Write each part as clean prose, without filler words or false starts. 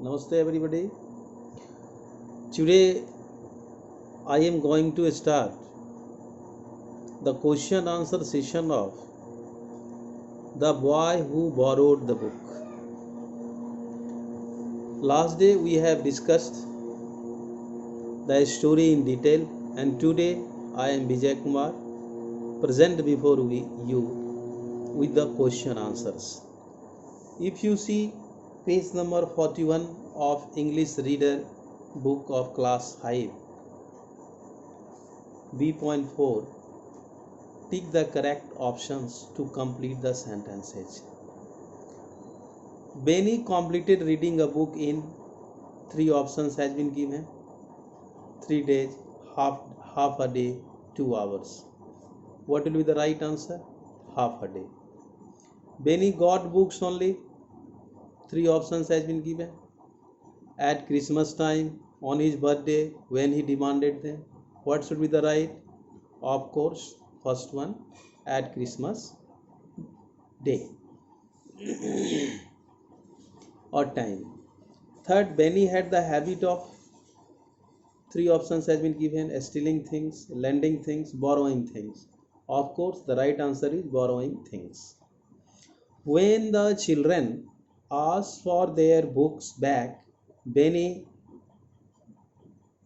Namaste everybody. Today I am going to start the question answer session of The Boy Who Borrowed the Book. Last day we have discussed the story in detail, and today I am Vijay Kumar present before you with the question answers. If you see page number 41 of English Reader book of class 5 B.4, tick the correct options to complete the sentences. Benny completed reading a book in 3 options has been given: 3 days, half a day, 2 hours. What will be the right answer? Half a day. Benny got books only. 3 options has been given: at Christmas time, on his birthday, when he demanded them. What should be the right? Of course, first one, at Christmas day or time. Third, Benny had the habit of, 3 options has been given: stealing things, lending things, borrowing things. Of course, the right answer is borrowing things. When the children asked for their books back, Benny,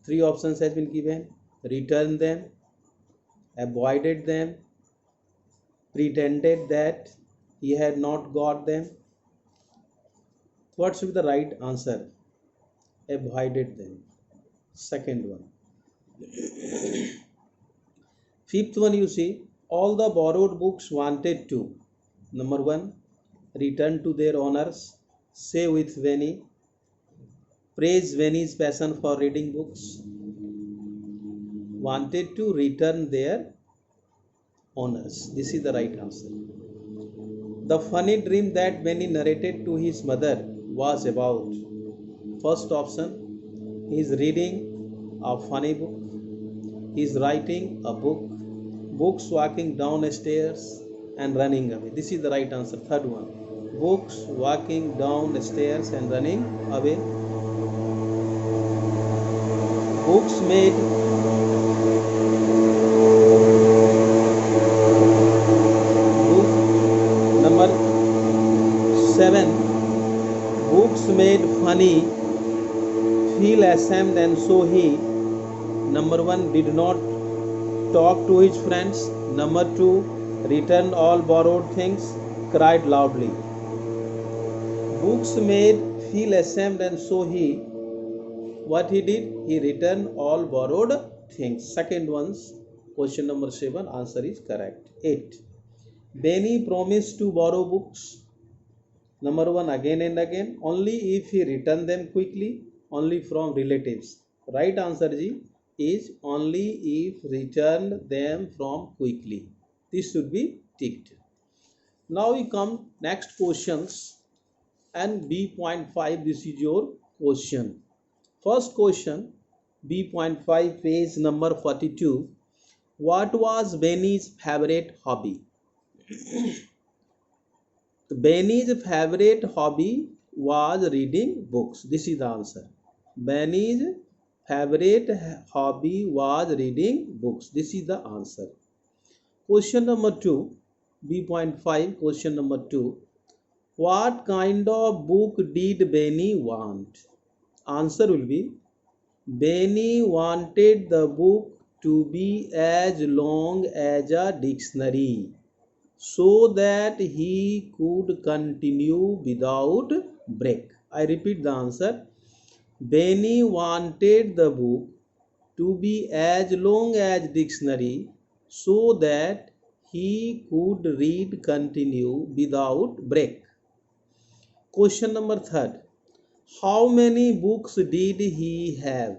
3 options has been given: returned them, avoided them, pretended that he had not got them. What should be the right answer? Avoided them. Second one. Fifth one, you see, all the borrowed books wanted to, number 1, return to their owners, say with Benny, praise Benny's passion for reading books. Wanted to return their owners. This is the right answer. The funny dream that Benny narrated to his mother was about, first option, he is reading a funny book, he is writing a book, books walking down stairs and running away. This is the right answer. Third one, books walking down stairs and running away. Books made book number 7, books made funny feel ashamed, and so he, number 1, did not talk to his friends, number 2, returned all borrowed things, cried loudly. Books made feel ashamed, and so he, what he did? He returned all borrowed things. Second one's question number 7, answer is correct. 8. Benny promised to borrow books, number 1, again and again, only if he returned them quickly, only from relatives. Right answer is only if returned them from quickly. This should be ticked. Now we come next questions, and B.5, this is your question. First question, B.5, page number 42. What was Benny's favorite hobby? Benny's favorite hobby was reading books. This is the answer. Benny's favorite hobby was reading books. This is the answer. Question number 2, B.5, question number 2. What kind of book did Benny want? Answer will be, Benny wanted the book to be as long as a dictionary, so that he could continue without break. I repeat the answer. Benny wanted the book to be as long as dictionary, so that he could read continue without break. Question number 3. How many books did he have?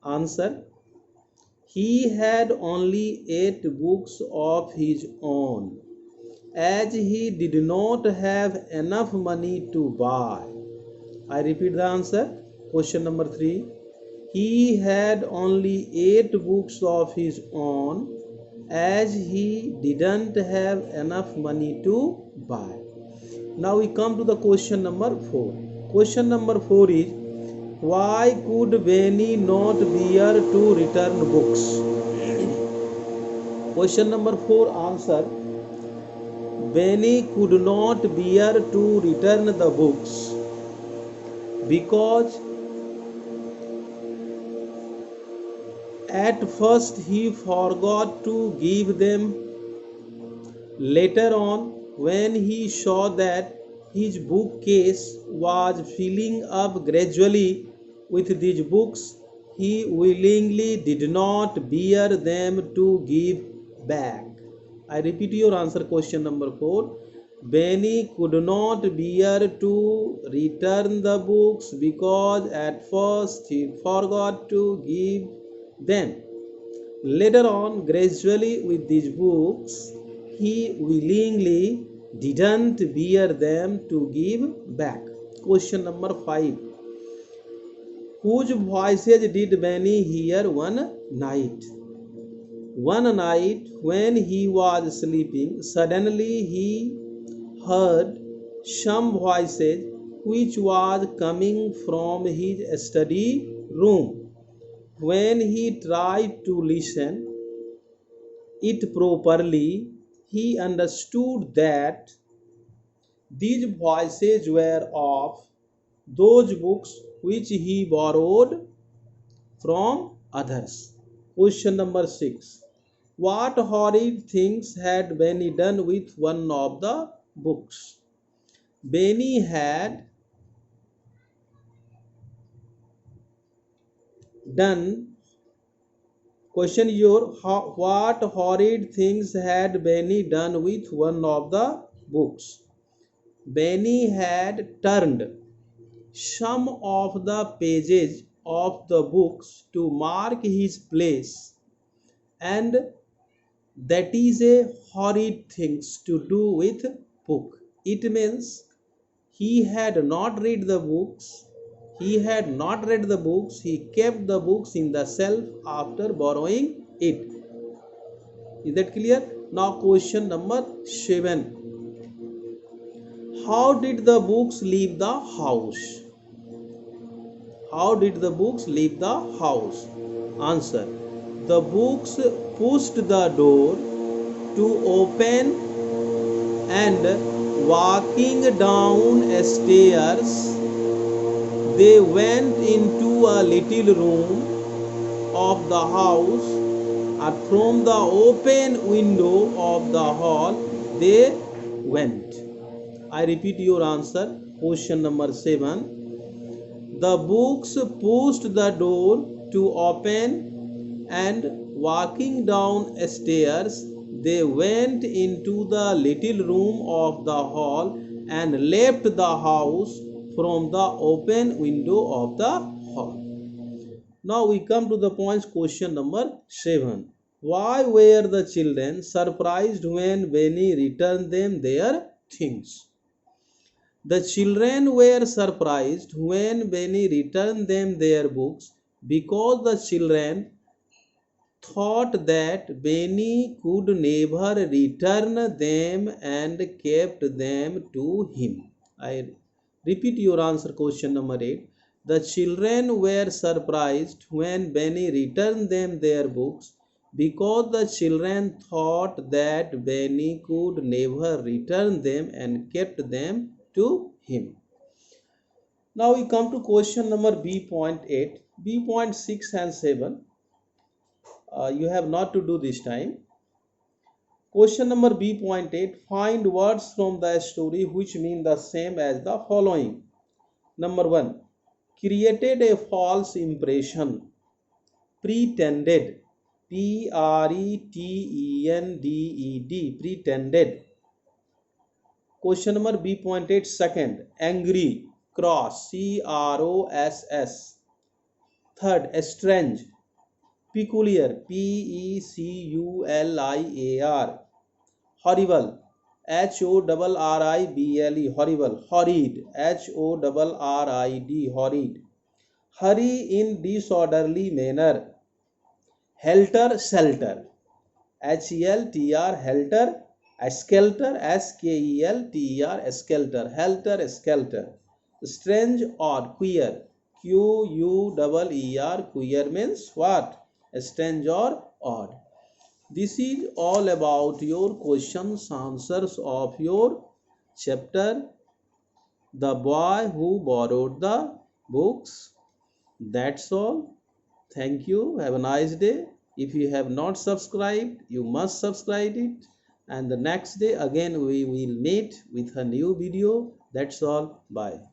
Answer. He had only 8 books of his own, as he did not have enough money to buy. I repeat the answer. Question number 3. He had only 8 books of his own, as he didn't have enough money to buy. Now we come to the question number 4. Question number 4 is, Why could Benny not bear to return books? Question number 4 answer. Benny could not bear to return the books because at first he forgot to give them. Later on, when he saw that his bookcase was filling up gradually with these books, he willingly did not bear them to give back. I repeat your answer, question number 4. Benny could not bear to return the books because at first he forgot to give them. Later on, gradually with these books, he willingly didn't bear them to give back. Question number 5. Whose voices did Benny hear one night? One night when he was sleeping, suddenly he heard some voices which was coming from his study room. When he tried to listen it properly, he understood that these voices were of those books which he borrowed from others. Question number 6. What horrid things had Benny done with one of the books? Benny had done. Question your what horrid things had Benny done with one of the books? Benny had turned some of the pages of the books to mark his place, and that is a horrid thing to do with book. It means he had not read the books. He had not read the books. He kept the books in the shelf after borrowing it. Is that clear? Now question number 7. How did the books leave the house? How did the books leave the house? Answer. The books pushed the door to open and walking down stairs, they went into a little room of the house, and from the open window of the hall they went. I repeat your answer. Question number 7. The books pushed the door to open and walking down stairs, they went into the little room of the hall and left the house from the open window of the hall. Now we come to the points. Question number 7. Why were the children surprised when Benny returned them their things? The children were surprised when Benny returned them their books because the children thought that Benny could never return them and kept them to him. I repeat your answer, question number 8. The children were surprised when Benny returned them their books because the children thought that Benny could never return them and kept them to him. Now we come to question number B.8. B.6 and 7. You have not to do this time. Question number B.8. Find words from the story which mean the same as the following. Number 1. Created a false impression. Pretended. Pretended. Pretended. Question number B.8. Second, angry, cross, CROSS. Third, strange, peculiar, PECULIAR. Horrible, HORRIBLE, horrible. Horrid, HORRID, horrid. Hurry in disorderly manner. Helter skelter, HELTR, helter. Skelter, SKELTER, skelter, helter skelter. Strange or queer, Queer. Queer means what? Strange or odd. This is all about your questions, answers of your chapter The Boy Who Borrowed the Books. That's all. Thank you. Have a nice day. If you have not subscribed, you must subscribe it. And the next day again we will meet with a new video. That's all. Bye.